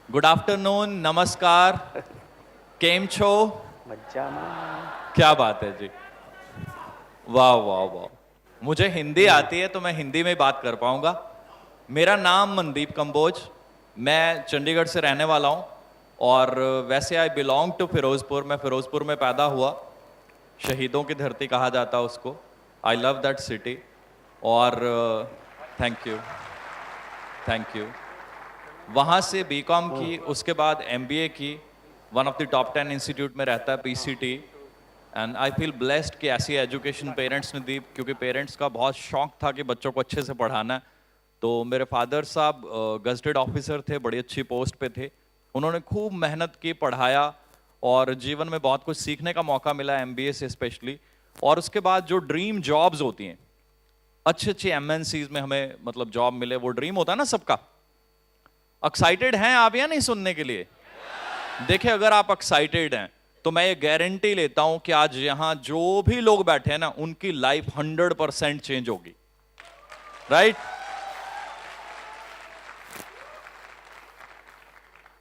Good afternoon, नमस्कार, केम छो? मज्जाમાં क्या बात है जी। वाह वाह वाह। मुझे हिंदी आती है तो मैं हिंदी में बात कर पाऊंगा। मेरा नाम मनदीप कंबोज, मैं चंडीगढ़ से रहने वाला हूं और वैसे आई बिलोंग टू फिरोजपुर। मैं फिरोजपुर में पैदा हुआ, शहीदों की धरती कहा जाता उसको। I love that city. और थैंक यू, थैंक यू। वहाँ से बीकॉम की, उसके बाद एमबीए की। One of the top 10 institute में रहता है PCT. And I feel blessed कि ऐसी एजुकेशन पेरेंट्स ने दी, क्योंकि पेरेंट्स का बहुत शौक था कि बच्चों को अच्छे से पढ़ाना है। तो मेरे फादर साहब गजटेड ऑफिसर थे, बड़ी अच्छी पोस्ट पे थे। उन्होंने खूब मेहनत की, पढ़ाया और जीवन में बहुत कुछ सीखने का मौका मिला, एमबीए से स्पेशली। और उसके बाद जो ड्रीम जॉब्स होती हैं, अच्छी अच्छी एमएनसीज में हमें मतलब जॉब मिले, वो ड्रीम होता है ना सबका। एक्साइटेड हैं आप या नहीं सुनने के लिए? देखिए, अगर आप एक्साइटेड हैं तो मैं ये गारंटी लेता हूं कि आज यहां जो भी लोग बैठे हैं ना, उनकी लाइफ 100% चेंज होगी। राइट?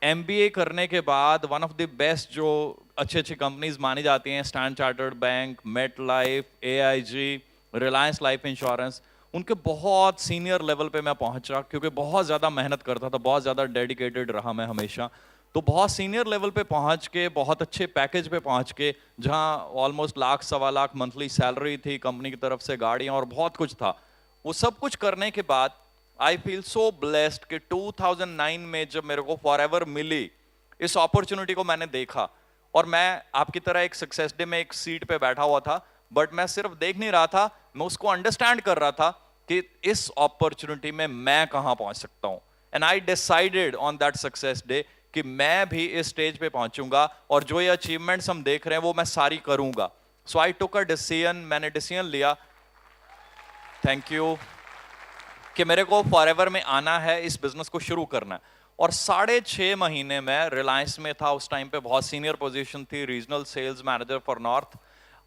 एमबीए करने के बाद वन ऑफ द बेस्ट जो अच्छी अच्छी कंपनीज मानी जाती हैं, Standard Chartered Bank, MetLife, AIG, Reliance life insurance, उनके बहुत सीनियर लेवल पे मैं पहुंचा, क्योंकि बहुत ज़्यादा मेहनत करता था, बहुत ज़्यादा डेडिकेटेड रहा मैं हमेशा। तो बहुत सीनियर लेवल पे पहुंच के, बहुत अच्छे पैकेज पे पहुंच के, जहां ऑलमोस्ट लाख सवा लाख मंथली सैलरी थी, कंपनी की तरफ से गाड़ियां और बहुत कुछ था। वो सब कुछ करने के बाद आई फील सो ब्लेस्ड कि 2009 में जब मेरे को फॉरएवर मिली, इस अपॉर्चुनिटी को मैंने देखा। और मैं आपकी तरह एक सक्सेस डे में एक सीट पे बैठा हुआ था, बट मैं सिर्फ देख नहीं रहा था, मैं उसको अंडरस्टैंड कर रहा था कि इस अपॉर्चुनिटी में मैं कहां पहुंच सकता हूं। And I decided on that success day कि मैं भी इस स्टेज पे पहुंचूंगा और जो ये अचीवमेंट्स हम देख रहे हैं वो मैं सारी करूंगा। सो आई टुक अ डिसीजन, मैंने डिसीजन लिया, थैंक यू, कि मेरे को फॉरएवर में आना है, इस बिजनेस को शुरू करना है। और 6.5 महीने में रिलायंस में था उस टाइम पे, बहुत सीनियर पोजीशन थी, regional sales manager for north,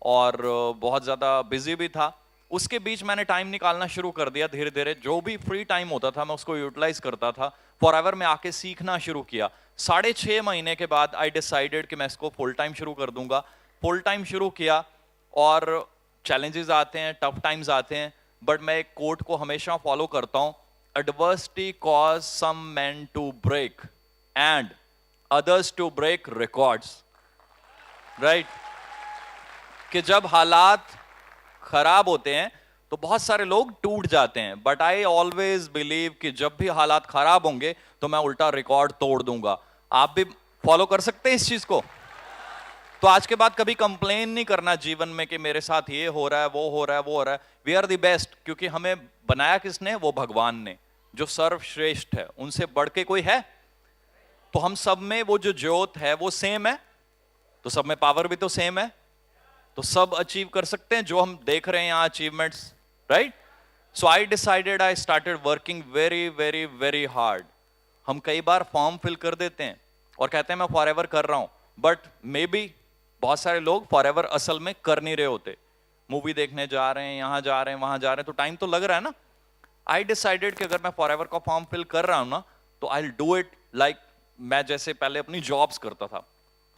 और बहुत ज़्यादा बिजी भी था। उसके बीच मैंने टाइम निकालना शुरू कर दिया धीरे धीरे, जो भी फ्री टाइम होता था मैं उसको यूटिलाइज करता था। फॉरएवर में आके सीखना शुरू किया। 6.5 महीने के बाद आई डिसाइडेड कि मैं इसको फुल टाइम शुरू कर दूंगा। फुल टाइम शुरू किया और चैलेंजेस आते हैं, टफ टाइम्स आते हैं, बट मैं एक कोट को हमेशा फॉलो करता हूं, adversity cause some man to break and others to break records. Right? कि जब हालात खराब होते हैं तो बहुत सारे लोग टूट जाते हैं, बट आई ऑलवेज बिलीव कि जब भी हालात खराब होंगे तो मैं उल्टा रिकॉर्ड तोड़ दूंगा। आप भी फॉलो कर सकते हैं इस चीज को। तो आज के बाद कभी कंप्लेन नहीं करना जीवन में कि मेरे साथ ये हो रहा है, वो हो रहा है, वो हो रहा है। वी आर द बेस्ट, क्योंकि हमें बनाया किसने? वो भगवान ने, जो सर्वश्रेष्ठ है, उनसे बढ़ के कोई है? तो हम सब में वो जो ज्योत है वो सेम है, तो सब में पावर भी तो सेम है, तो सब अचीव कर सकते हैं जो हम देख रहे हैं यहाँ achievements. Right? So I decided, I started working very very very hard. हम कई बार फॉर्म फिल कर देते हैं और कहते हैं मैं फॉरएवर कर रहा हूं, बट मे बी बहुत सारे लोग फॉरएवर असल में कर नहीं रहे होते। मूवी देखने जा रहे हैं, यहां जा रहे हैं, वहां जा रहे हैं, तो टाइम तो लग रहा है ना। आई डिसाइडेड कि अगर मैं फॉरएवर का फॉर्म फिल कर रहा हूं ना, तो आई डू इट लाइक मैं जैसे पहले अपनी जॉब्स करता था।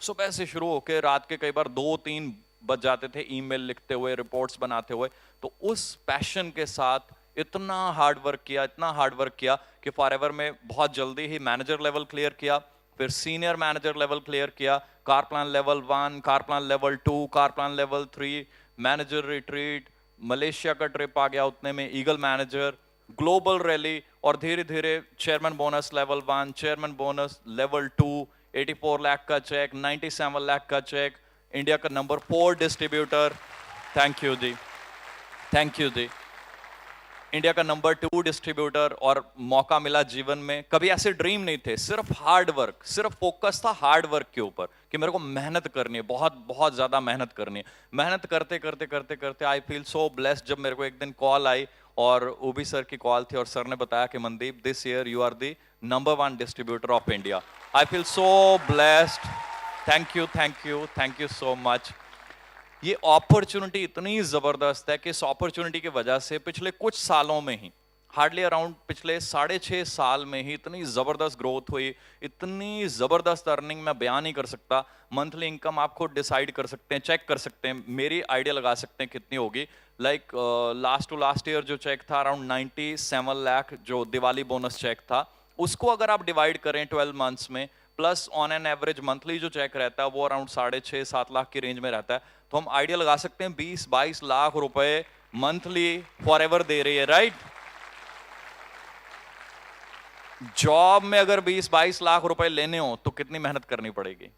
सुबह से शुरू होकर रात के कई बार 2-3 बज जाते थे, ईमेल लिखते हुए, रिपोर्ट्स बनाते हुए। तो उस पैशन के साथ इतना हार्ड वर्क किया, इतना हार्ड वर्क किया कि फॉरएवर में बहुत जल्दी ही मैनेजर लेवल क्लियर किया, फिर सीनियर मैनेजर लेवल क्लियर किया, car plan level 1, car plan level 2, car plan level 3, manager retreat, Malaysia का ट्रिप आ गया उतने में, ईगल मैनेजर, ग्लोबल रैली, और धीरे धीरे chairman bonus level 1, chairman bonus level 2, 84 lakh का चेक, 97 लाख का चेक, इंडिया का number 4 distributor. Thank you ji, thank you ji. India का नंबर 2 डिस्ट्रीब्यूटर, और मौका मिला जीवन में। कभी ऐसे ड्रीम नहीं थे, सिर्फ हार्ड वर्क, सिर्फ फोकस था हार्ड वर्क के ऊपर कि मेरे को मेहनत करनी है, बहुत बहुत ज्यादा मेहनत करनी है। मेहनत करते करते करते करते आई फील सो ब्लेस्ड जब मेरे को एक दिन कॉल आई, और ओबी सर की कॉल थी, और सर ने बताया कि Mandeep, this year you are the number 1 distributor of India. I feel so blessed. Thank you, thank you, thank you so much. ये अपॉर्चुनिटी इतनी जबरदस्त है कि इस अपॉर्चुनिटी की वजह से पिछले कुछ सालों में ही हार्डली अराउंड पिछले 6.5 साल में ही इतनी जबरदस्त ग्रोथ हुई, इतनी जबरदस्त अर्निंग मैं बयान नहीं कर सकता। मंथली इनकम आप खुद डिसाइड कर सकते हैं, चेक कर सकते हैं, मेरी आइडिया लगा सकते हैं कितनी होगी। Like last to last year जो चेक था अराउंड 97 लाख, जो दिवाली बोनस चेक था, उसको अगर आप डिवाइड करें 12 मंथ्स में, plus on an average monthly जो चेक रहता है वो अराउंड 6.5-7 लाख की रेंज में रहता है, तो हम आइडिया लगा सकते हैं 20-22 लाख रुपए मंथली फॉर एवर दे रही है, राइट। जॉब में अगर 20-22 लाख रुपए लेने हो तो कितनी मेहनत करनी पड़ेगी।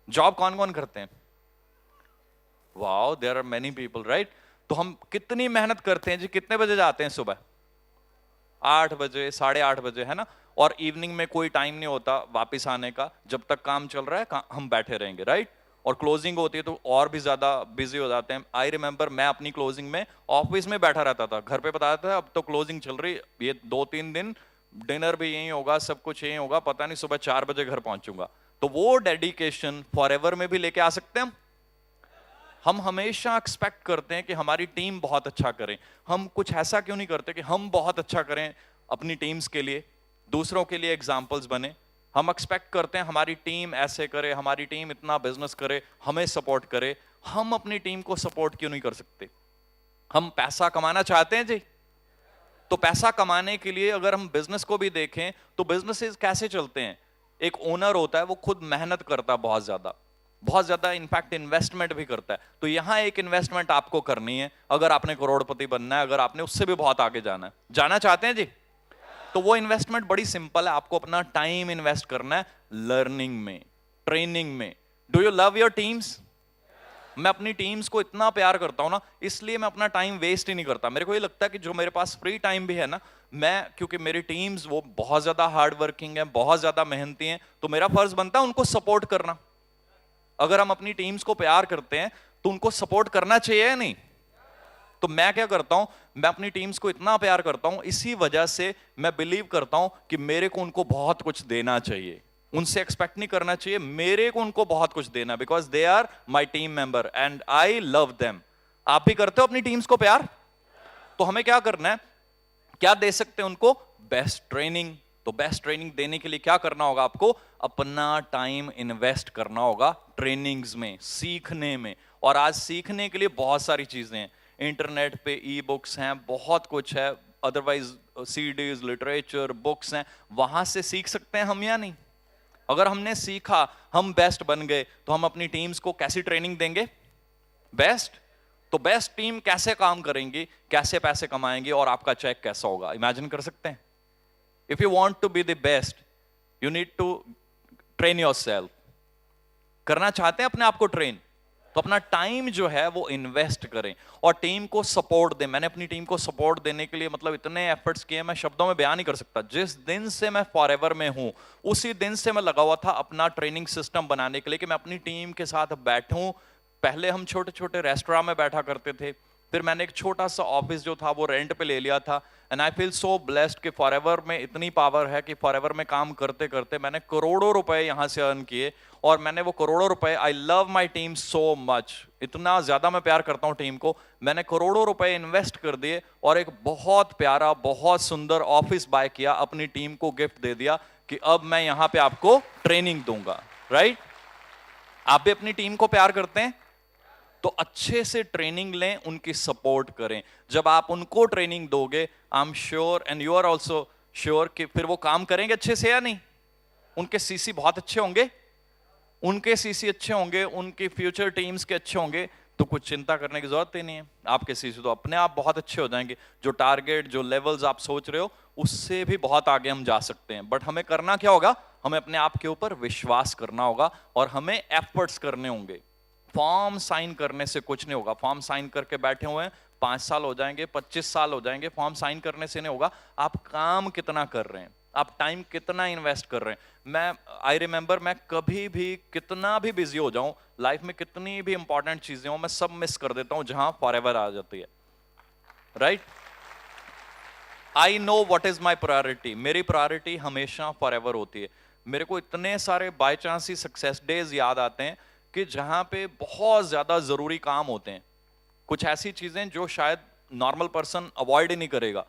जॉब कौन कौन करते हैं? Wow, there are many people, right. तो हम कितनी मेहनत करते हैं जी। कितने बजे जाते हैं? सुबह 8 बजे, 8:30 बजे, है ना। और इवनिंग में कोई टाइम नहीं होता वापस आने का, जब तक काम चल रहा है हम बैठे रहेंगे, राइट। और क्लोजिंग होती है तो और भी ज्यादा बिजी हो जाते हैं। आई रिमेंबर मैं अपनी क्लोजिंग में ऑफिस में बैठा रहता था, घर पे बताया था अब तो क्लोजिंग चल रही, ये 2-3 दिन डिनर भी यही होगा, सब कुछ यही होगा, पता नहीं सुबह 4 बजे घर पहुंचूंगा। तो वो डेडिकेशन फॉरएवर में भी लेके आ सकते हैं हम हमेशा एक्सपेक्ट करते हैं कि हमारी टीम बहुत अच्छा करे। हम कुछ ऐसा क्यों नहीं करते कि हम बहुत अच्छा करें अपनी टीम्स के लिए, दूसरों के लिए एग्जाम्पल्स बने। हम एक्सपेक्ट करते हैं हमारी टीम ऐसे करे, हमारी टीम इतना बिजनेस करे, हमें सपोर्ट करे। हम अपनी टीम को सपोर्ट क्यों नहीं कर सकते? हम पैसा कमाना चाहते हैं जी, तो पैसा कमाने के लिए अगर हम बिजनेस को भी देखें तो बिजनेसेस कैसे चलते हैं? एक ओनर होता है, वो खुद मेहनत करता है बहुत ज्यादा इनफैक्ट इन्वेस्टमेंट भी करता है। तो यहां एक इन्वेस्टमेंट आपको करनी है अगर आपने करोड़पति बनना है, अगर आपने उससे भी बहुत आगे जाना चाहते हैं जी। तो वो इन्वेस्टमेंट बड़ी सिंपल है, आपको अपना टाइम इन्वेस्ट करना है लर्निंग में, ट्रेनिंग में। Do you love your teams? मैं अपनी टीम्स को इतना प्यार करता हूं ना, इसलिए मैं अपना टाइम वेस्ट ही नहीं करता। मेरे को ये लगता है कि जो मेरे पास फ्री टाइम भी है ना, मैं, क्योंकि मेरी टीम्स वो बहुत ज्यादा हार्ड वर्किंग है, बहुत ज्यादा मेहनती हैं, तो मेरा फर्ज बनता है उनको सपोर्ट करना। अगर हम अपनी टीम्स को प्यार करते हैं तो उनको सपोर्ट करना चाहिए या नहीं? तो मैं क्या करता हूं, मैं अपनी टीम्स को इतना प्यार करता हूं, इसी वजह से मैं बिलीव करता हूं कि मेरे को उनको बहुत कुछ देना चाहिए, उनसे एक्सपेक्ट नहीं करना चाहिए, मेरे को उनको बहुत कुछ देना, because they are my team member and I love them. आप भी करते हो अपनी टीम्स को प्यार? तो हमें क्या करना है, क्या दे सकते हैं उनको? Best training. तो बेस्ट ट्रेनिंग देने के लिए क्या करना होगा आपको? अपना टाइम इन्वेस्ट करना होगा ट्रेनिंग्स में, सीखने में। और आज सीखने के लिए बहुत सारी चीजें हैं, इंटरनेट पे ई बुक्स हैं, बहुत कुछ है, अदरवाइज सीडीज, लिटरेचर, बुक्स हैं, वहां से सीख सकते हैं हम या नहीं? अगर हमने सीखा, हम बेस्ट बन गए, तो हम अपनी टीम्स को कैसी ट्रेनिंग देंगे? बेस्ट। तो बेस्ट टीम कैसे काम करेंगी, कैसे पैसे कमाएंगे और आपका चेक कैसा होगा, इमेजिन कर सकते हैं? If you want to be the best, you need to train yourself. करना चाहते हैं अपने आप को ट्रेन, तो अपना टाइम जो है वो इन्वेस्ट करें और टीम को सपोर्ट दें। मैंने अपनी टीम को सपोर्ट देने के लिए मतलब इतने एफर्ट्स किए, मैं शब्दों में बयान नहीं कर सकता। जिस दिन से मैं फॉरएवर में हूं, उसी दिन से मैं लगा हुआ था अपना ट्रेनिंग सिस्टम बनाने के लिए कि मैं अपनी टीम के साथ बैठूं। पहले हम छोटे छोटे रेस्टोरेंट में बैठा करते थे, फिर मैंने एक छोटा सा ऑफिस जो था वो रेंट पे ले लिया था। And I feel so blessed कि फॉरएवर में इतनी पावर है कि फॉरएवर में काम करते करते मैंने करोड़ों रुपए यहां से अर्न किए। और मैंने वो करोड़ों रुपए, I love my team so much, इतना ज्यादा मैं प्यार करता हूं टीम को, मैंने करोड़ों रुपए इन्वेस्ट कर दिए और एक बहुत प्यारा, बहुत सुंदर ऑफिस बाय किया, अपनी टीम को गिफ्ट दे दिया कि अब मैं यहां पे आपको ट्रेनिंग दूंगा, राइट? आप भी अपनी टीम को प्यार करते हैं तो अच्छे से ट्रेनिंग लें, उनकी सपोर्ट करें। जब आप उनको ट्रेनिंग दोगे, I am sure and you are also sure कि फिर वो काम करेंगे अच्छे से या नहीं? उनके सीसी बहुत अच्छे होंगे, उनके सीसी अच्छे होंगे, उनकी फ्यूचर टीम्स के अच्छे होंगे, तो कुछ चिंता करने की जरूरत ही नहीं है। आपके सीसी तो अपने आप बहुत अच्छे हो जाएंगे। जो टारगेट, जो लेवल्स आप सोच रहे हो, उससे भी बहुत आगे हम जा सकते हैं। बट हमें करना क्या होगा? हमें अपने आप के ऊपर विश्वास करना होगा और हमें एफर्ट्स करने होंगे। फॉर्म साइन करने से कुछ नहीं होगा। फॉर्म साइन करके बैठे हुए हैं, 5 साल हो जाएंगे, 25 साल हो जाएंगे, फॉर्म साइन करने से नहीं होगा। आप काम कितना कर रहे हैं, आप टाइम कितना इन्वेस्ट कर रहे हैं। मैं आई रिमेंबर, मैं कभी भी कितना भी बिजी हो जाऊं लाइफ में, कितनी भी इंपॉर्टेंट चीजें हो, मैं सब मिस कर देता हूं जहां फॉरएवर आ जाती है, right? I know what is my priority. मेरी प्रायोरिटी हमेशा फॉरएवर होती है। मेरे को इतने सारे by chance he success days याद आते हैं कि जहां पे बहुत ज्यादा जरूरी काम होते हैं, कुछ ऐसी चीजें जो शायद नॉर्मल पर्सन अवॉइड ही नहीं करेगा,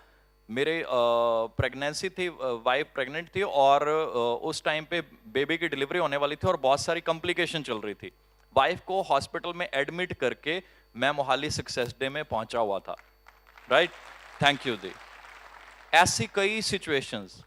मेरे प्रेगनेंसी थी, वाइफ प्रेग्नेंट थी और उस टाइम पे बेबी की डिलीवरी होने वाली थी और बहुत सारी कॉम्प्लिकेशन चल रही थी। वाइफ को हॉस्पिटल में एडमिट करके मैं मोहाली सक्सेस डे में पहुंचा हुआ था। राइट, थैंक यू जी। ऐसी कई सिचुएशंस,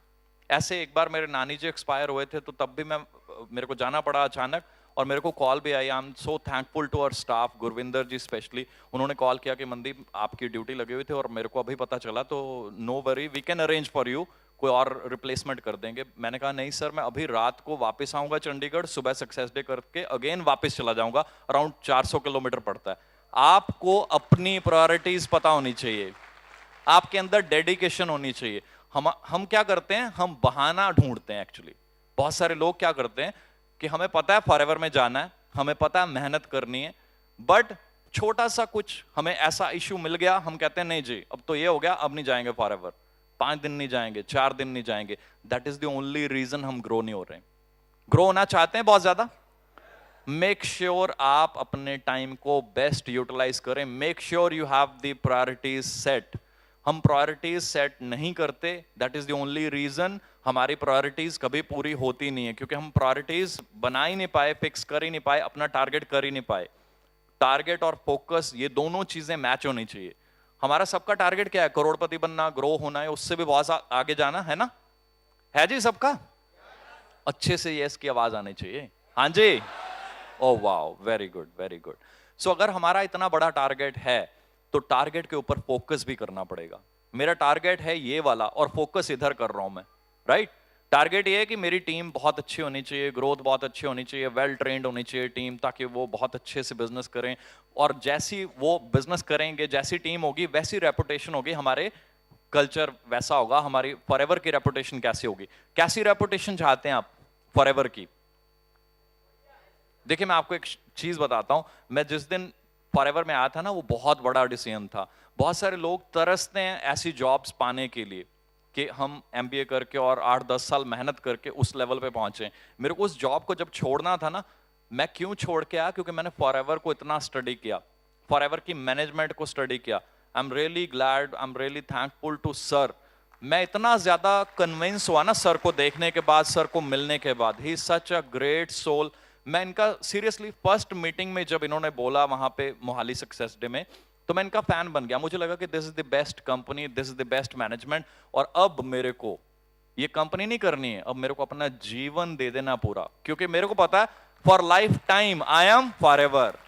ऐसे एक बार मेरे नानी जी एक्सपायर हुए थे तो तब भी मेरे को जाना पड़ा अचानक और मेरे को कॉल भी आई। I am so thankful to our staff, Gurvinder ji specially, उन्होंने कॉल किया कि मनदीप आपकी ड्यूटी लगी हुई थी और मेरे को अभी पता चला, तो no worry, we can arrange for you, कोई और रिप्लेसमेंट कर देंगे। मैंने कहा नहीं सर, मैं अभी रात को वापस आऊंगा चंडीगढ़, सुबह सक्सेस डे करके अगेन वापस चला जाऊंगा, अराउंड 400 किलोमीटर पड़ता है। आपको अपनी प्रायोरिटीज पता होनी चाहिए, आपके अंदर डेडिकेशन होनी चाहिए। हम क्या करते हैं, हम बहाना ढूंढते हैं एक्चुअली। बहुत सारे लोग क्या करते हैं कि हमें पता है फॉरएवर में जाना है, हमें पता है मेहनत करनी है, बट छोटा सा कुछ हमें ऐसा इश्यू मिल गया, हम कहते हैं नहीं जी अब तो ये हो गया, अब नहीं जाएंगे फॉरएवर, 5 दिन नहीं जाएंगे, 4 दिन नहीं जाएंगे। That is the only reason हम ग्रो नहीं हो रहे हैं। ग्रो होना चाहते हैं बहुत ज्यादा, मेक श्योर आप अपने टाइम को बेस्ट यूटिलाइज करें। Make sure you have the priorities set. हम प्रायोरिटीज सेट नहीं करते, that is the only reason हमारी प्रायोरिटीज कभी पूरी होती नहीं है, क्योंकि हम प्रायोरिटीज बना ही नहीं पाए, फिक्स कर ही नहीं पाए, अपना टारगेट कर ही नहीं पाए। टारगेट और फोकस ये दोनों चीजें मैच होनी चाहिए। हमारा सबका टारगेट क्या है, करोड़पति बनना, ग्रो होना है, उससे भी बहुत आगे जाना है ना, है जी सबका? अच्छे से यस की आवाज आनी चाहिए, हाँ जी। Oh wow, very good very good. So अगर हमारा इतना बड़ा टारगेट है तो टारगेट के ऊपर फोकस भी करना पड़ेगा। मेरा टारगेट है ये वाला और फोकस इधर कर रहा हूं मैं, राइट। टारगेट ये है कि मेरी टीम बहुत अच्छी होनी चाहिए, ग्रोथ बहुत अच्छी होनी चाहिए, वेल ट्रेंड होनी चाहिए टीम, ताकि वो बहुत अच्छे से बिजनेस करें, और जैसी वो बिजनेस करेंगे, जैसी टीम होगी वैसी रेपुटेशन होगी, हमारे कल्चर वैसा होगा, हमारी फॉरएवर की रेपुटेशन कैसी होगी। कैसी रेपुटेशन चाहते हैं आप फॉरएवर की? देखिए मैं आपको एक चीज बताता हूं, मैं जिस दिन फॉरएवर में आया था ना, वो बहुत बड़ा डिसीजन था। बहुत सारे लोग तरसते हैं ऐसी जॉब्स पाने के लिए कि हम एमबीए करके और 8-10 साल मेहनत करके उस लेवल पे पहुंचे। मेरे को उस जॉब को जब छोड़ना था ना, मैं क्यों छोड़ के आया, क्योंकि मैंने फॉरएवर को इतना स्टडी किया, फॉरएवर की मैनेजमेंट को स्टडी किया। I am really glad, I am really thankful to sir. मैं इतना ज्यादा कन्विंस हुआ ना सर को देखने के बाद, सर को मिलने के बाद, he is such a great soul. मैं इनका सीरियसली फर्स्ट मीटिंग में जब इन्होंने बोला वहां पे मोहाली सक्सेस डे में, तो मैं इनका फैन बन गया। मुझे लगा कि this is the best company, this is the best management, और अब मेरे को ये कंपनी नहीं करनी है, अब मेरे को अपना जीवन दे देना पूरा, क्योंकि मेरे को पता है for life time I am forever,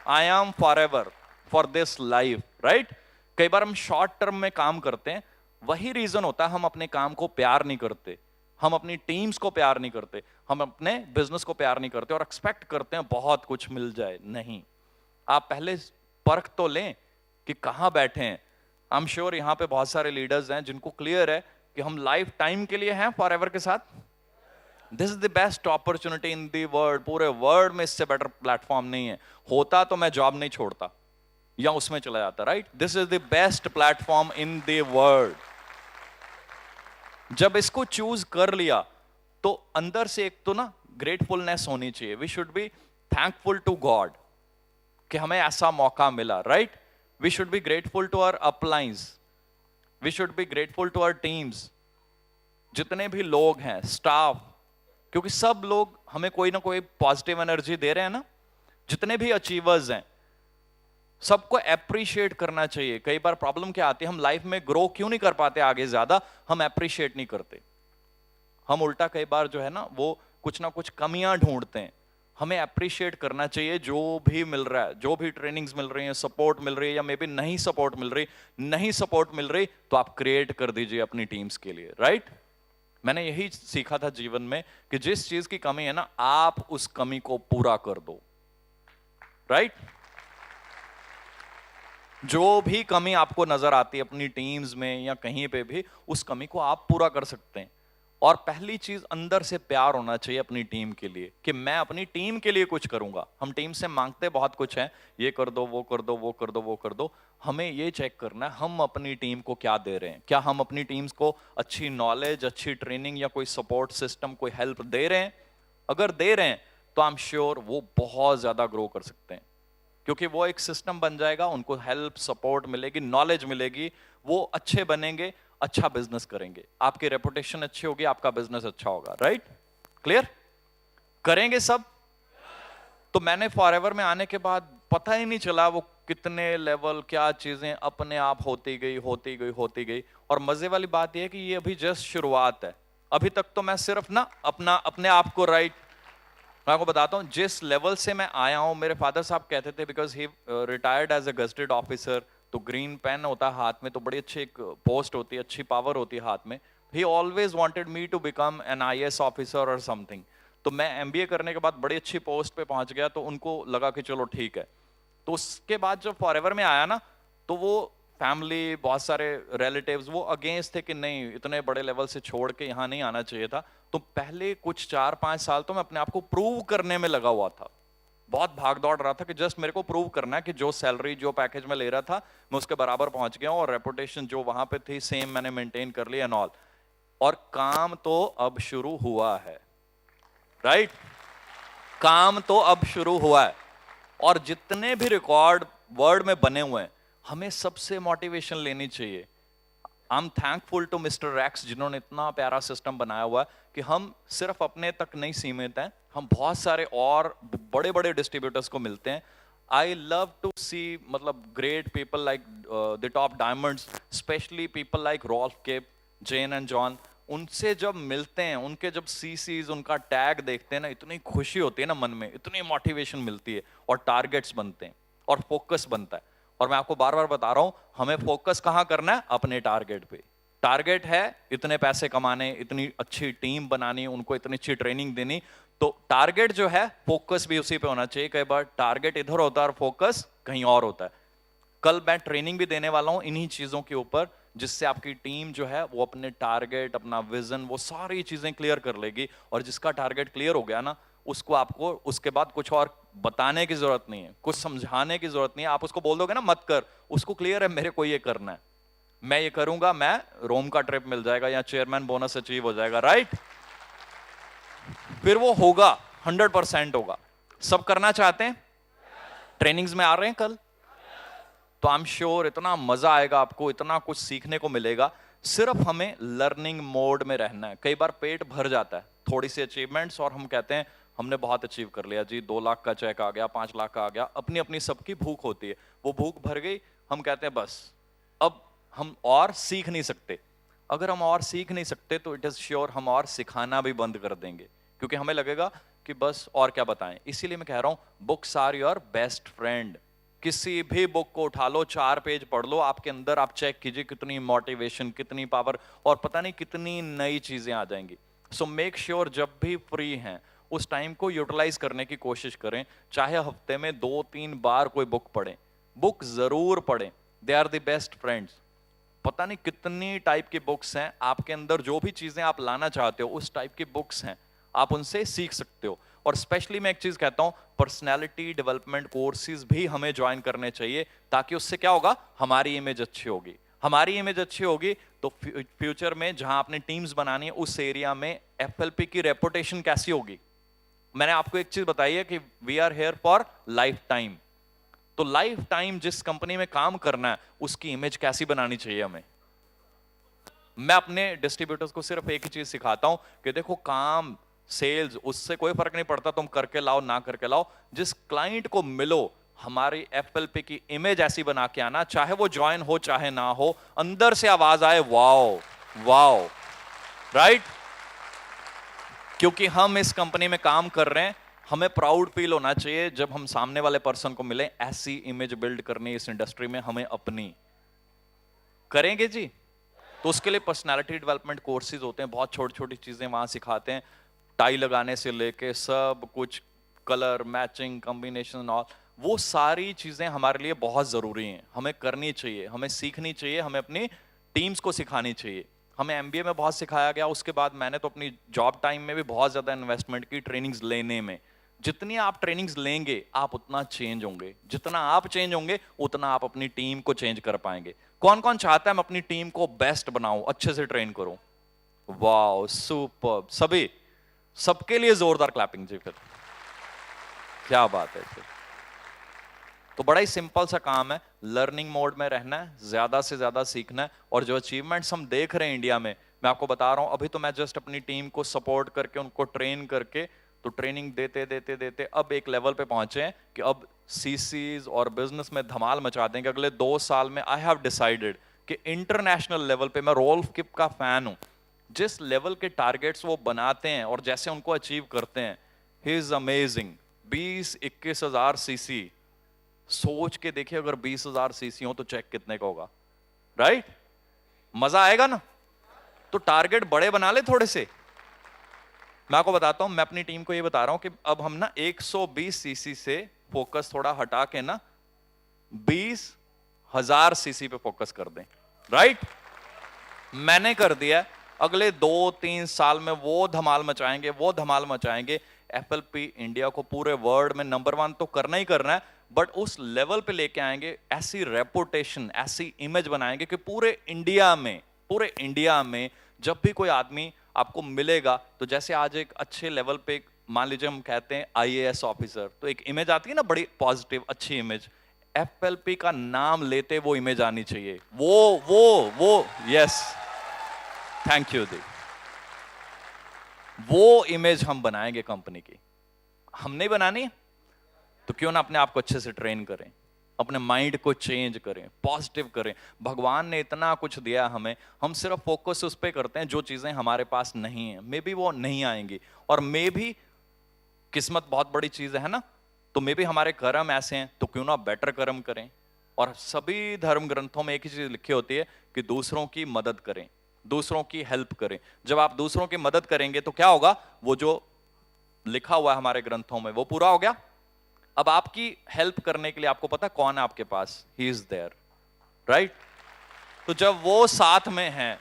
I am forever for this life, right. कई बार हम शॉर्ट टर्म में काम करते हैं, वही रीजन होता है हम अपने काम को प्यार नहीं करते, हम अपनी टीम्स को प्यार नहीं करते, हम अपने बिजनेस को प्यार नहीं करते और एक्सपेक्ट करते हैं बहुत कुछ मिल जाए। नहीं, आप पहले परख तो लें कि कहां बैठे हैं। आई एम श्योर यहां पे बहुत सारे लीडर्स हैं जिनको क्लियर है कि हम लाइफ टाइम के लिए हैं फॉरएवर के साथ। This is the best opportunity in the world, पूरे वर्ल्ड में इससे बेटर प्लेटफॉर्म नहीं है। होता तो मैं जॉब नहीं छोड़ता या उसमें चला जाता, right. This is the best platform in the world. जब इसको चूज कर लिया तो अंदर से एक तो ना ग्रेटफुलनेस होनी चाहिए। We should be thankful to God कि हमें ऐसा मौका मिला, right. We should be grateful to our uplines, we should be grateful to our teams, जितने भी लोग हैं, स्टाफ, क्योंकि सब लोग हमें कोई ना कोई पॉजिटिव एनर्जी दे रहे हैं ना। जितने भी अचीवर्स हैं सबको अप्रिशिएट करना चाहिए। कई बार प्रॉब्लम क्या आती है, हम लाइफ में ग्रो क्यों नहीं कर पाते आगे ज्यादा, हम अप्रिशिएट नहीं करते। हम उल्टा कई बार जो है ना वो कुछ ना कुछ कमियां ढूंढते हैं। हमें अप्रिशिएट करना चाहिए जो भी मिल रहा है, जो भी ट्रेनिंग्स मिल रही हैं, सपोर्ट मिल रही है, या मे बी नहीं सपोर्ट मिल रही, नहीं सपोर्ट मिल रही तो आप क्रिएट कर दीजिए अपनी टीम्स के लिए, राइट। मैंने यही सीखा था जीवन में कि जिस चीज की कमी है ना, आप उस कमी को पूरा कर दो, राइट। जो भी कमी आपको नजर आती है अपनी टीम्स में या कहीं पे भी, उस कमी को आप पूरा कर सकते हैं। और पहली चीज, अंदर से प्यार होना चाहिए अपनी टीम के लिए कि मैं अपनी टीम के लिए कुछ करूंगा। हम टीम से मांगते बहुत कुछ है, ये कर दो, वो कर दो, वो कर दो, वो कर दो। हमें ये चेक करना है हम अपनी टीम को क्या दे रहे हैं। क्या हम अपनी टीम्स को अच्छी नॉलेज, अच्छी ट्रेनिंग या कोई सपोर्ट सिस्टम, कोई हेल्प दे रहे हैं? अगर दे रहे हैं तो आई एम श्योर वो बहुत ज्यादा ग्रो कर सकते हैं, क्योंकि वो एक सिस्टम बन जाएगा, उनको हेल्प, सपोर्ट मिलेगी, नॉलेज मिलेगी, वो अच्छे बनेंगे। अच्छा बिजनेस करेंगे, आपकी रेपुटेशन अच्छी होगी, आपका बिजनेस अच्छा होगा, राइट? क्लियर? करेंगे सब? तो मैंने फॉरएवर में आने के बाद पता ही नहीं चला वो कितने लेवल, क्या चीजें अपने आप होती गई होती गई होती गई। और मजे वाली बात यह है कि ये अभी जस्ट शुरुआत है। अभी तक तो मैं सिर्फ ना अपने आप को राइट, मैं आपको बताता हूं जिस लेवल से मैं आया हूं। मेरे फादर साहब कहते थे, because he retired as a gazetted officer, तो ग्रीन पेन होता है हाथ में, तो बड़ी अच्छी एक पोस्ट होती है, अच्छी पावर होती है हाथ में। He always wanted me to become an IAS officer और समथिंग। तो मैं एमबीए करने के बाद बड़ी अच्छी पोस्ट पे पहुंच गया, तो उनको लगा कि चलो ठीक है। तो उसके बाद जब फॉरएवर में आया ना, तो वो फैमिली, बहुत सारे रिलेटिव्स वो अगेंस्ट थे कि नहीं, इतने बड़े लेवल से छोड़ के यहाँ नहीं आना चाहिए था। तो पहले कुछ 4-5 साल तो मैं अपने आप को प्रूव करने में लगा हुआ था, बहुत भाग दौड़ रहा था कि जस्ट मेरे को प्रूव करना है कि जो सैलरी, जो पैकेज में ले रहा था, मैं उसके बराबर पहुंच गया हूं, और रेपुटेशन जो वहां पे थी सेम मैंने मेंटेन कर ली एंड ऑल। और काम तो अब शुरू हुआ है, राइट? काम तो अब शुरू हुआ है, और जितने भी रिकॉर्ड वर्ल्ड में बने हुए हैं, हमें सबसे मोटिवेशन लेनी चाहिए। I am thankful to mister Rex, जिन्होंने इतना प्यारा सिस्टम बनाया हुआ है कि हम सिर्फ अपने तक नहीं सीमित हैं, हम बहुत सारे और बड़े बड़े डिस्ट्रीब्यूटर्स को मिलते हैं। आई लव टू सी, मतलब great people like the top diamonds, specially people like Rolf Cape, Jane and John. उनसे जब मिलते हैं, उनके जब सीसीज, उनका टैग देखते हैं ना, इतनी खुशी होती है ना मन में, इतनी मोटिवेशन मिलती है, और टारगेट्स बनते हैं और फोकस बनता है। और मैं आपको बार बार बता रहा हूं, हमें फोकस कहां करना है? अपने टारगेट पे। टारगेट है इतने पैसे कमाने, इतनी अच्छी टीम बनानी, उनको इतनी अच्छी ट्रेनिंग देनी। तो टारगेट जो है, फोकस भी उसी पे होना चाहिए। कई बार टारगेट इधर होता है और फोकस कहीं और होता है। कल मैं ट्रेनिंग भी देने वाला हूं इन्हीं चीजों के ऊपर, जिससे आपकी टीम जो है वो अपने टारगेट, अपना विजन, वो सारी चीजें क्लियर कर लेगी। और जिसका टारगेट क्लियर हो गया ना, उसको आपको उसके बाद कुछ और बताने की जरूरत नहीं है, कुछ समझाने की जरूरत नहीं है। आप उसको बोल दोगे ना मत कर, उसको क्लियर है मेरे को ये करना है, मैं ये करूंगा, मैं रोम का ट्रिप मिल जाएगा या चेयरमैन बोनस अचीव हो जाएगा, राइट? फिर वो होगा, 100% होगा। सब करना चाहते हैं? ट्रेनिंग्स में आ रहे हैं कल? तो आई एम श्योर इतना मजा आएगा आपको, इतना कुछ सीखने को मिलेगा। सिर्फ हमें लर्निंग मोड में रहना है। कई बार पेट भर जाता है थोड़ी सी अचीवमेंट्स, और हम कहते हैं हमने बहुत अचीव कर लिया जी, 2 लाख का चेक आ गया, 5 लाख का आ गया। अपनी अपनी सबकी भूख होती है, वो भूख भर गई, हम कहते हैं बस अब हम और सीख नहीं सकते। अगर हम और सीख नहीं सकते तो इट इज श्योर हम और सिखाना भी बंद कर देंगे, क्योंकि हमें लगेगा कि बस और क्या बताएं। इसीलिए मैं कह रहा हूं, books are your best friend. किसी भी बुक को उठा लो, 4 पेज पढ़ लो, आपके अंदर आप चेक कीजिए कितनी मोटिवेशन, कितनी पावर, और पता नहीं कितनी नई चीजें आ जाएंगी। सो मेक श्योर जब भी फ्री हैं उस टाइम को यूटिलाइज करने की कोशिश करें। चाहे हफ्ते में 2-3 बार कोई बुक पढ़ें, बुक जरूर पढ़ें, they are the best friends. पता नहीं कितनी टाइप की बुक्स हैं, आपके अंदर जो भी चीजें आप लाना चाहते हो उस टाइप की बुक्स हैं, आप उनसे सीख सकते हो। और स्पेशली मैं एक चीज कहता हूं, पर्सनालिटी डेवलपमेंट कोर्सेज भी हमें ज्वाइन करने चाहिए, ताकि उससे क्या होगा, हमारी इमेज अच्छी होगी। हमारी इमेज अच्छी होगी तो फ्यूचर में जहां आपने टीम्स बनानी है उस एरिया में एफएलपी की रेपुटेशन कैसी होगी। मैंने आपको एक चीज बताई है कि we are here for life time. तो लाइफ टाइम जिस कंपनी में काम करना है उसकी इमेज कैसी बनानी चाहिए हमें। मैं अपने डिस्ट्रीब्यूटर्स को सिर्फ एक ही चीज सिखाता हूं कि देखो, काम, सेल्स, उससे कोई फर्क नहीं पड़ता तुम करके लाओ ना करके लाओ, जिस क्लाइंट को मिलो हमारी एफएलपी की इमेज ऐसी बना के आना, चाहे वो ज्वाइन हो चाहे ना हो, अंदर से आवाज आए वाओ वाओ, राइट? क्योंकि हम इस कंपनी में काम कर रहे हैं, हमें प्राउड फील होना चाहिए जब हम सामने वाले पर्सन को मिले। ऐसी इमेज बिल्ड करनी इस इंडस्ट्री में हमें अपनी। करेंगे जी? तो उसके लिए पर्सनालिटी डेवलपमेंट कोर्सेज होते हैं, बहुत छोटी छोटी चीजें वहां सिखाते हैं, टाई लगाने से लेके सब कुछ, कलर मैचिंग, कॉम्बिनेशन, और वो सारी चीजें हमारे लिए बहुत जरूरी हैं, हमें करनी चाहिए, हमें सीखनी चाहिए, हमें अपनी टीम्स को सिखानी चाहिए। हमें एमबीए में बहुत सिखाया गया, उसके बाद मैंने तो अपनी जॉब टाइम में भी बहुत ज्यादा इन्वेस्टमेंट की ट्रेनिंग्स लेने में। जितनी आप ट्रेनिंग्स लेंगे आप उतना चेंज होंगे, जितना आप चेंज होंगे उतना आप अपनी टीम को चेंज कर पाएंगे। कौन कौन चाहता है मैं अपनी टीम को बेस्ट बनाऊं, अच्छे से ट्रेन करूं? वाओ, सुपर, सभी, सबके लिए जोरदार क्लैपिंग जी। फिर क्या बात है। फिर तो बड़ा ही सिंपल सा काम है, लर्निंग मोड में रहना है, ज्यादा से ज्यादा सीखना है। और जो अचीवमेंट्स हम देख रहे हैं इंडिया में, मैं आपको बता रहा हूं, अभी तो मैं जस्ट अपनी टीम को सपोर्ट करके, उनको ट्रेन करके, तो ट्रेनिंग देते देते देते अब एक लेवल पे पहुंचे हैं कि अब सीसीज और बिजनेस में धमाल मचा देंगे। अगले 2 साल में आई हैव डिसाइडेड कि इंटरनेशनल लेवल पे, मैं रोल्फ किप का फैन हूं, जिस लेवल के टारगेट्स वो बनाते हैं और जैसे उनको अचीव करते हैं, ही इज अमेजिंग। 20-21 हजार सीसी, सोच के देखिए, अगर 20,000 सीसी हो तो चेक कितने का होगा, राइट? मजा आएगा ना? तो टारगेट बड़े बना ले थोड़े से। मैं आपको बताता हूं, मैं अपनी टीम को ये बता रहा हूं कि अब हम ना 120 सीसी से फोकस थोड़ा हटा के ना 20,000 सीसी पे फोकस कर दें, राइट? मैंने कर दिया। अगले 2-3 साल में वो धमाल मचाएंगे, वो धमाल मचाएंगे। एफएलपी इंडिया को पूरे वर्ल्ड में नंबर 1 तो करना ही करना है, बट उस लेवल पे लेके आएंगे, ऐसी रेपुटेशन, ऐसी इमेज बनाएंगे कि पूरे इंडिया में जब भी कोई आदमी आपको मिलेगा, तो जैसे आज एक अच्छे लेवल पे, मान लीजिए हम कहते हैं आईएएस ऑफिसर, तो एक इमेज आती है ना, बड़ी पॉजिटिव अच्छी इमेज। एफएलपी का नाम लेते वो इमेज आनी चाहिए, वो यस, थैंक यू दी। वो इमेज हम बनाएंगे कंपनी की। हम नहीं बनानी, तो क्यों ना अपने आप को अच्छे से ट्रेन करें, अपने माइंड को चेंज करें, पॉजिटिव करें। भगवान ने इतना कुछ दिया हमें, हम सिर्फ फोकस उस पर करते हैं जो चीजें हमारे पास नहीं है। मे बी वो नहीं आएंगी, और मे भी किस्मत बहुत बड़ी चीज है ना, तो मे बी हमारे कर्म ऐसे हैं, तो क्यों ना बेटर कर्म करें। और सभी धर्म ग्रंथों में एक ही चीज लिखी होती है कि दूसरों की मदद करें, दूसरों की हेल्प करें। जब आप दूसरों की मदद करेंगे तो क्या होगा, वो जो लिखा हुआ है हमारे ग्रंथों में वो पूरा हो गया। अब आपकी हेल्प करने के लिए आपको पता कौन है आपके पास, ही इज देयर, राइट? तो जब वो साथ में है,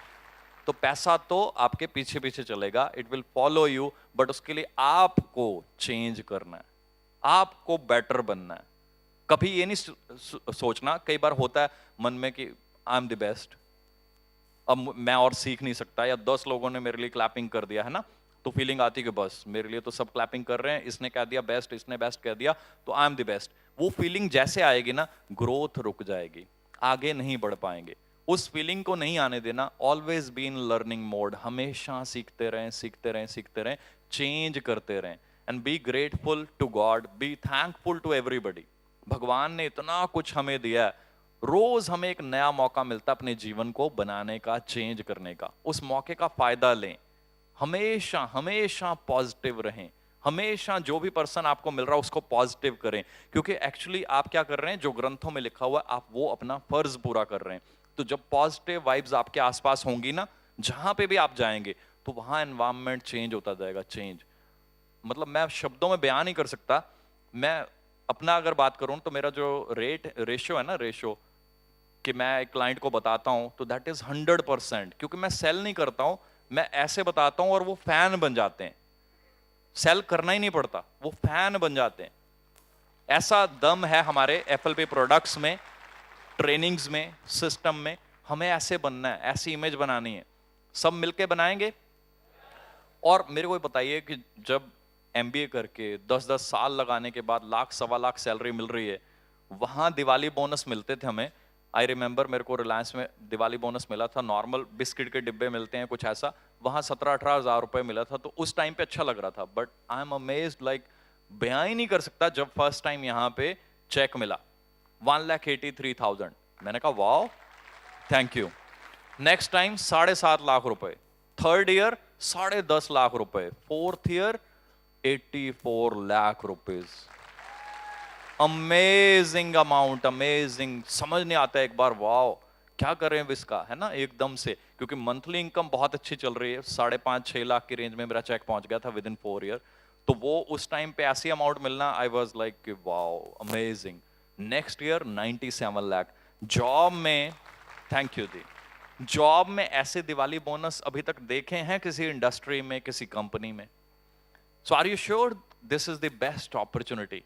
तो पैसा तो आपके पीछे पीछे चलेगा, it will follow you, but उसके लिए आपको चेंज करना है, आपको बेटर बनना है। कभी ये नहीं सोचना, कई बार होता है मन में कि आई एम द बेस्ट, अब मैं और सीख नहीं सकता, या 10 लोगों ने मेरे लिए क्लैपिंग कर दिया है ना, तो फीलिंग आती कि बस मेरे लिए तो सब क्लैपिंग कर रहे हैं, इसने कह दिया बेस्ट, इसने बेस्ट कह दिया, तो आई एम द बेस्ट। वो फीलिंग जैसे आएगी ना, ग्रोथ रुक जाएगी, आगे नहीं बढ़ पाएंगे। उस फीलिंग को नहीं आने देना। Always be in learning mode, हमेशा सीखते रहें, सीखते रहें, सीखते रहें, चेंज करते रहें। And be grateful to God, be thankful to everybody. भगवान ने इतना कुछ हमें दिया है, रोज हमें एक नया मौका मिलता है अपने जीवन को बनाने का, चेंज करने का। उस मौके का फायदा लें, हमेशा हमेशा पॉजिटिव रहें, हमेशा जो भी पर्सन आपको मिल रहा है उसको पॉजिटिव करें, क्योंकि एक्चुअली आप क्या कर रहे हैं, जो ग्रंथों में लिखा हुआ है, आप वो अपना फर्ज पूरा कर रहे हैं। तो जब पॉजिटिव वाइब्स आपके आसपास होंगी ना, जहां पे भी आप जाएंगे, तो वहां एनवायरनमेंट चेंज होता जाएगा। चेंज मतलब मैं शब्दों में बयान नहीं कर सकता। मैं अपना अगर बात करूं तो मेरा जो रेशियो है ना, रेशियो कि मैं एक क्लाइंट को बताता हूं, तो दैट इज 100%, क्योंकि मैं सेल नहीं करता हूं, मैं ऐसे बताता हूं और वो फैन बन जाते हैं। सेल करना ही नहीं पड़ता, वो फैन बन जाते हैं। ऐसा दम है हमारे एफएलपी प्रोडक्ट्स में, ट्रेनिंग्स में, सिस्टम में। हमें ऐसे बनना है, ऐसी इमेज बनानी है, सब मिलके बनाएंगे। और मेरे को बताइए कि जब एमबीए करके 10-10 साल लगाने के बाद लाख सवा लाख सैलरी मिल रही है, वहां दिवाली बोनस मिलते थे हमें। आई रिमेंबर, मेरे को रिलायंस में दिवाली बोनस मिला था, नॉर्मल बिस्किट के डिब्बे मिलते हैं कुछ ऐसा, वहां 17-18 हजार रुपए मिला था। तो उस टाइम पे अच्छा लग रहा था, but I am amazed, like बयां ही नहीं कर सकता, जब फर्स्ट टाइम यहाँ पे चेक मिला 1,83,000, मैंने कहा wow, thank you. Next time 7.5 lakh रुपए, थर्ड ईयर 10.5 लाख रुपए, fourth year 84 lakh rupees. Amazing amount, amazing, समझ नहीं आता एक बार, वाओ क्या कर रहे हैं इसका, है ना, एकदम से। क्योंकि मंथली इनकम बहुत अच्छी चल रही है, 5.5-6 लाख की रेंज में मेरा चेक पहुंच गया था विद इन 4 ईयर। तो वो उस टाइम पे ऐसी अमाउंट मिलना, I was like wow, amazing. Next year 97 lakh. Job में, थैंक यू दी, जॉब में ऐसे दिवाली बोनस अभी तक देखे हैं किसी इंडस्ट्री में, किसी कंपनी में? So are you sure this is the best opportunity?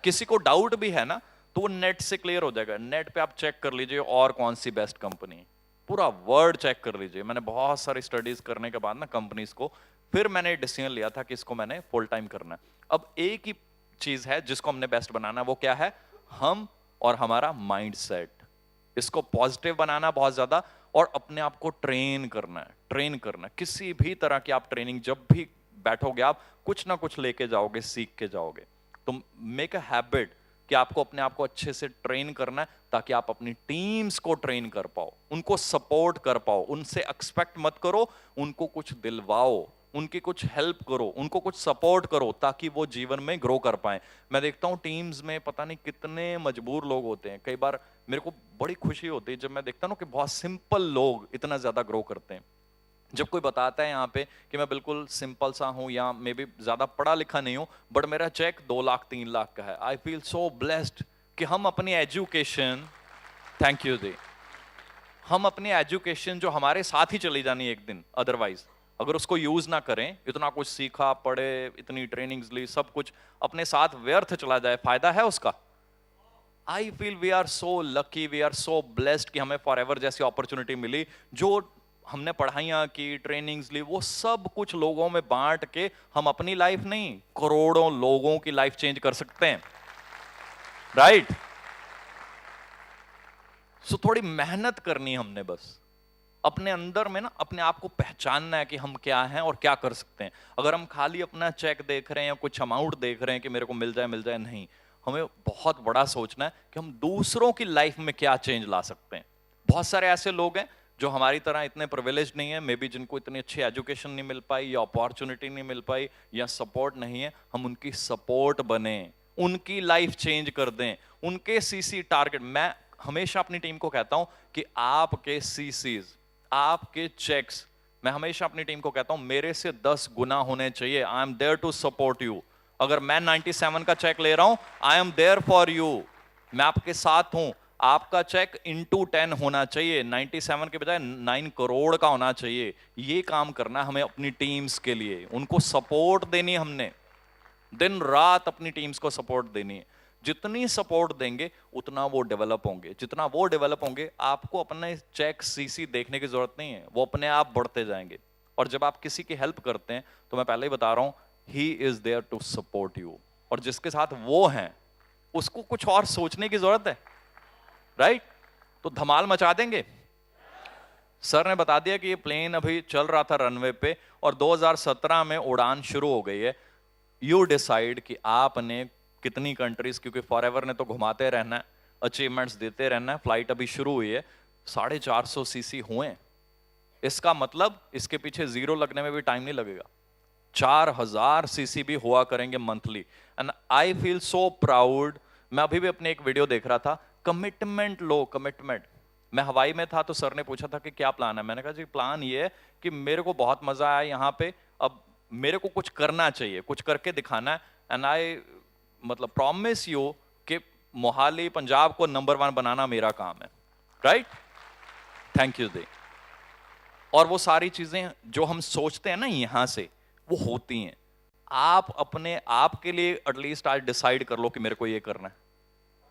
किसी को डाउट भी है ना, तो वो नेट से क्लियर हो जाएगा। नेट पे आप चेक कर लीजिए और कौन सी बेस्ट कंपनी, पूरा वर्ड चेक कर लीजिए। मैंने बहुत सारी स्टडीज करने के बाद ना कंपनीज को, फिर मैंने डिसीजन लिया था कि इसको मैंने फुल टाइम करना है। अब एक ही चीज है जिसको हमने बेस्ट बनाना है, वो क्या है? हम और हमारा माइंडसेट। इसको पॉजिटिव बनाना बहुत ज्यादा, और अपने आप को ट्रेन करना है, ट्रेन करना है। किसी भी तरह की आप ट्रेनिंग, जब भी बैठोगे आप कुछ ना कुछ लेके जाओगे, सीख के जाओगे। तो मेक अ हैबिट कि आपको अपने आप को अच्छे से ट्रेन करना है, ताकि आप अपनी टीम्स को ट्रेन कर पाओ, उनको सपोर्ट कर पाओ। उनसे एक्सपेक्ट मत करो, उनको कुछ दिलवाओ, उनकी कुछ हेल्प करो, उनको कुछ सपोर्ट करो, ताकि वो जीवन में ग्रो कर पाए। मैं देखता हूं टीम्स में पता नहीं कितने मजबूर लोग होते हैं। कई बार मेरे को बड़ी खुशी होती है जब मैं देखता हूं कि बहुत सिंपल लोग इतना ज्यादा ग्रो करते हैं। जब कोई बताता है यहाँ पे कि मैं बिल्कुल सिंपल सा हूं, या मे बी ज्यादा पढ़ा लिखा नहीं हूं, बट मेरा चेक 2 लाख 3 लाख का है, आई फील सो ब्लेस्ड कि हम अपनी एजुकेशन, थैंक यू दी, हम अपनी एजुकेशन जो हमारे साथ ही चली जानी एक दिन, अदरवाइज अगर उसको यूज ना करें, इतना कुछ सीखा, पढ़े, इतनी ट्रेनिंग्स ली, सब कुछ अपने साथ व्यर्थ चला जाए, फायदा है उसका? I feel we are so lucky, we are so blessed कि हमें फॉरएवर जैसी अपॉर्चुनिटी मिली। जो हमने पढ़ाइयाँ की, ट्रेनिंग्स ली, वो सब कुछ लोगों में बांट के हम अपनी लाइफ नहीं, करोड़ों लोगों की लाइफ चेंज कर सकते हैं, राइट? सो थोड़ी मेहनत करनी है हमने, बस अपने अंदर में ना अपने आप को पहचानना है कि हम क्या हैं और क्या कर सकते हैं। अगर हम खाली अपना चेक देख रहे हैं या कुछ अमाउंट देख रहे हैं कि मेरे को मिल जाए, नहीं, हमें बहुत बड़ा सोचना है कि हम दूसरों की लाइफ में क्या चेंज ला सकते हैं। बहुत सारे ऐसे लोग हैं जो हमारी तरह इतने प्रिविलेज नहीं है, मे बी जिनको इतनी अच्छी एजुकेशन नहीं मिल पाई, या अपॉर्चुनिटी नहीं मिल पाई, या सपोर्ट नहीं है। हम उनकी सपोर्ट बने, उनकी लाइफ चेंज कर दें, उनके सीसी टारगेट। मैं हमेशा अपनी टीम को कहता हूं कि आपके सीसीज, आपके चेक्स, मैं हमेशा अपनी टीम को कहता हूं मेरे से 10 गुना होने चाहिए। I am there to support you. अगर मैं 97 का चेक ले रहा हूं, I am there for you, मैं आपके साथ हूं। आपका चेक इंटू 10 होना चाहिए, 97 के बजाय 9 करोड़ का होना चाहिए। ये काम करना हमें अपनी टीम्स के लिए, उनको सपोर्ट देनी, हमने दिन रात अपनी टीम्स को सपोर्ट देनी है। जितनी सपोर्ट देंगे उतना वो डेवलप होंगे, जितना वो डेवलप होंगे, आपको अपने चेक सीसी देखने की जरूरत नहीं है, वो अपने आप बढ़ते जाएंगे। और जब आप किसी की हेल्प करते हैं, तो मैं पहले ही बता रहा हूं, he is there to support you. और जिसके साथ वो हैं, उसको कुछ और सोचने की जरूरत है, राइट? तो धमाल मचा देंगे। सर ने बता दिया कि ये प्लेन अभी चल रहा था रनवे पे, और 2017 में उड़ान शुरू हो गई है। यू डिसाइड कि आपने कितनी कंट्रीज, क्योंकि फॉरएवर ने तो घुमाते रहना है, अचीवमेंट्स देते रहना है। फ्लाइट अभी शुरू हुई है, 450 सीसी हुए। इसका मतलब इसके पीछे जीरो लगने में भी टाइम नहीं लगेगा। 4000 सीसी भी हुआ करेंगे monthly, and I feel so proud. मैं अभी भी अपने एक वीडियो देख रहा था, कमिटमेंट लो, कमिटमेंट। मैं हवाई में था तो सर ने पूछा था कि क्या प्लान है, मैंने कहा जी प्लान ये है कि मेरे को बहुत मजा आया यहाँ पे, अब मेरे को कुछ करना चाहिए, कुछ करके दिखाना है। एंड आई मतलब प्रॉमिस यू कि मोहाली पंजाब को नंबर 1 बनाना मेरा काम है, राइट? Thank you they. और वो सारी चीजें जो हम सोचते हैं ना यहां से, वो होती हैं। आप अपने आप के लिए एटलीस्ट आज डिसाइड कर लो कि मेरे को ये करना है।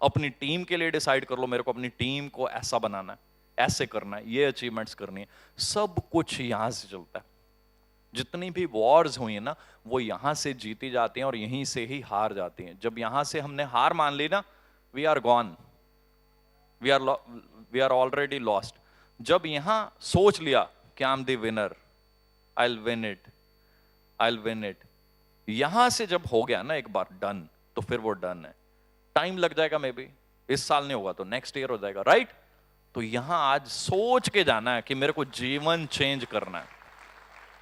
अपनी टीम के लिए डिसाइड कर लो, मेरे को अपनी टीम को ऐसा बनाना है, ऐसे करना है, ये अचीवमेंट्स करनी है। सब कुछ यहां से चलता है। जितनी भी वॉर्स हुई है ना, वो यहां से जीती जाती हैं और यहीं से ही हार जाती हैं। जब यहां से हमने हार मान ली ना, we are gone, we are already lost. जब यहां सोच लिया कि I am the winner, I will win it, I will win it, यहां से जब हो गया ना एक बार डन, तो फिर वो डन है। टाइम लग जाएगा, मे बी इस साल नहीं होगा तो नेक्स्ट ईयर हो जाएगा, राइट? तो यहां आज सोच के जाना है कि मेरे को जीवन चेंज करना है।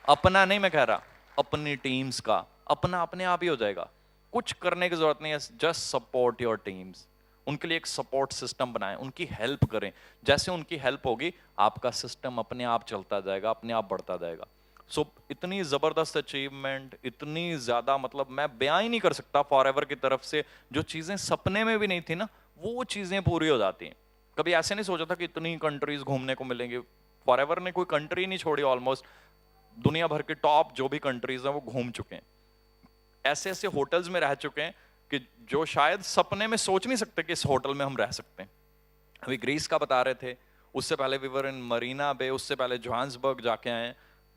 अपना नहीं मैं कह रहा, अपनी टीम्स का। अपना अपने आप ही हो जाएगा, कुछ करने की जरूरत नहीं है। जस्ट सपोर्ट योर टीम्स, उनके लिए एक सपोर्ट सिस्टम बनाएं, उनकी हेल्प करें। जैसे उनकी हेल्प होगी, आपका सिस्टम अपने आप चलता जाएगा, अपने आप बढ़ता जाएगा। सो इतनी जबरदस्त अचीवमेंट, इतनी ज्यादा, मतलब मैं बयां ही नहीं कर सकता। फॉरएवर की तरफ से जो चीजें सपने में भी नहीं थी ना, वो चीजें पूरी हो जाती हैं। कभी ऐसे नहीं सोचा था कि इतनी कंट्रीज घूमने को मिलेंगी। फॉरएवर ने कोई कंट्री नहीं छोड़ी, ऑलमोस्ट दुनिया भर के टॉप जो भी कंट्रीज हैं वो घूम चुके हैं। ऐसे ऐसे होटल्स में रह चुके हैं कि जो शायद सपने में सोच नहीं सकते कि इस होटल में हम रह सकते हैं। अभी ग्रीस का बता रहे थे, उससे पहले वी वर इन मरीना बे, उससे पहले जोहान्सबर्ग जाके आए।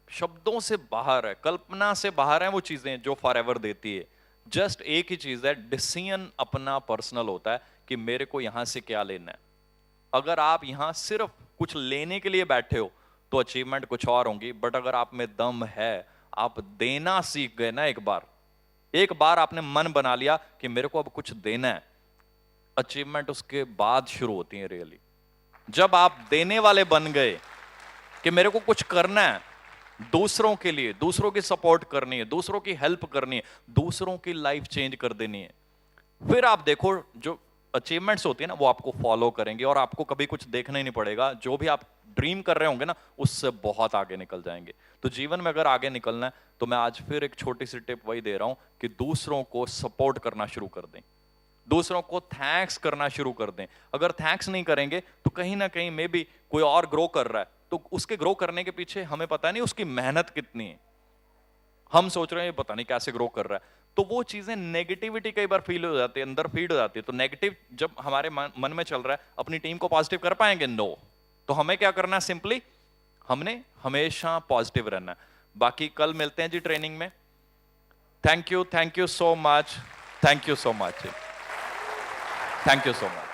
शब्दों से बाहर है, कल्पना से बाहर है वो चीजें जो फॉरएवर देती है। जस्ट एक ही चीज है, डिसीजन अपना पर्सनल होता है कि मेरे को यहां से क्या लेना है। अगर आप यहां सिर्फ कुछ लेने के लिए बैठे हो तो अचीवमेंट कुछ और होंगी, बट अगर आप में दम है, आप देना सीख गए ना, एक बार आपने मन बना लिया कि मेरे को अब कुछ देना है, अचीवमेंट उसके बाद शुरू होती है रियली। जब आप देने वाले बन गए कि मेरे को कुछ करना है दूसरों के लिए, दूसरों की सपोर्ट करनी है, दूसरों की हेल्प करनी है, दूसरों की लाइफ चेंज कर देनी है, फिर आप देखो जो अचीवमेंट्स होती है ना वो आपको फॉलो करेंगे और आपको कभी कुछ देखना ही नहीं पड़ेगा। जो भी आप ड्रीम कर रहे होंगे ना उससे बहुत आगे निकल जाएंगे। तो जीवन में अगर आगे निकलना है तो मैं आज फिर एक छोटी सी टिप वही दे रहा हूं कि दूसरों को सपोर्ट करना शुरू कर दें, दूसरों को थैंक्स करना शुरू कर दें। अगर थैंक्स नहीं करेंगे तो कहीं ना कहीं मे बी कोई और ग्रो कर रहा है, तो उसके ग्रो करने के पीछे हमें पता नहीं उसकी मेहनत कितनी है। हम सोच रहे हैं पता नहीं कैसे ग्रो कर रहा है, तो वो चीजें नेगेटिविटी कई बार फील हो जाती है, अंदर फीड हो जाती है। तो नेगेटिव जब हमारे मन में चल रहा है, अपनी टीम को पॉजिटिव कर पाएंगे? नो। तो हमें क्या करना है? सिंपली हमने हमेशा पॉजिटिव रहना है। बाकी कल मिलते हैं जी ट्रेनिंग में। Thank you so much, thank you so much, thank you so much.